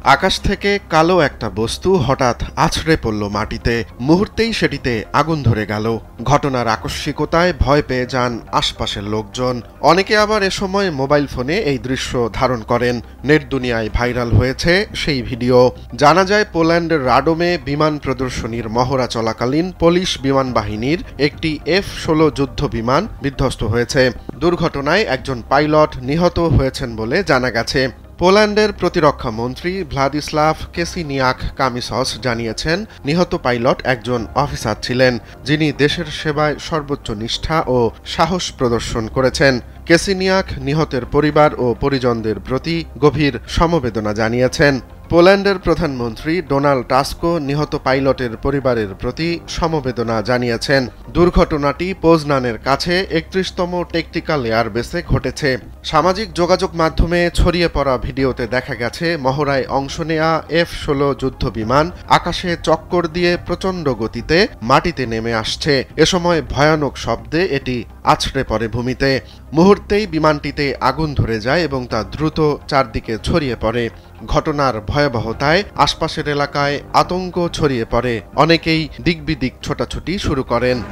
আকাশ থেকে কালো একটা বস্তু হঠাৎ আছড়ে পড়ল মাটিতে। মুহূর্তেই সেটিতে আগুন ধরে গেল। ঘটনার আকস্মিকতায় ভয় পেয়ে যান আশপাশের লোকজন। অনেকে আবার এ সময় মোবাইল ফোনে এই দৃশ্য ধারণ করেন। নেট দুনিয়ায় ভাইরাল হয়েছে সেই ভিডিও। জানা যায় পোল্যান্ডের রাডোমে বিমান প্রদর্শনীর মহড়া চলাকালীন পুলিশ বিমান বাহিনীর একটি F-16 যুদ্ধ বিমান বিধ্বস্ত হয়েছে। দুর্ঘটনায় একজন পাইলট নিহত হয়েছেন বলে জানা গেছে। পোল্যান্ডের প্রতিরক্ষা মন্ত্রী ভ্লাদিস্লাভ কেসিনিয়াক কামিসস জানিয়েছেন, নিহত পাইলট একজন অফিসার ছিলেন, যিনি দেশের সেবায় সর্বোচ্চ নিষ্ঠা ও সাহস প্রদর্শন করেছেন। কেসিনিয়াক নিহতের পরিবার ও পরিজনদের প্রতি গভীর সমবেদনা জানিয়েছেন। পোল্যান্ডের প্রধানমন্ত্রী ডোনাল্ড টাস্কো নিহত পাইলটের পরিবারের প্রতি সমবেদনা জানিয়েছেন। দুর্ঘটনাটি পোজনানের কাছে ৩১তম টেকটিক্যাল এয়ারবেসে ঘটেছে। সামাজিক যোগাযোগ মাধ্যমে ছড়িয়ে পড়া ভিডিওতে দেখা গেছে মহড়ায় অংশ নেয়া F-16 যুদ্ধ বিমান আকাশে চক্কর দিয়ে প্রচণ্ড গতিতে মাটিতে নেমে আসছে। এ সময় ভয়ানক শব্দে এটি আছড়ে পড়ে ভূমিতে। মুহূর্তেই বিমানটিতে আগুন ধরে যায় এবং তা দ্রুত চারদিকে ছড়িয়ে পড়ে। ঘটনার ভয়াবহতায় আশপাশের এলাকায় আতঙ্ক ছড়িয়ে পড়ে। অনেকেই দিকবিদিক ছোটাছুটি শুরু করেন।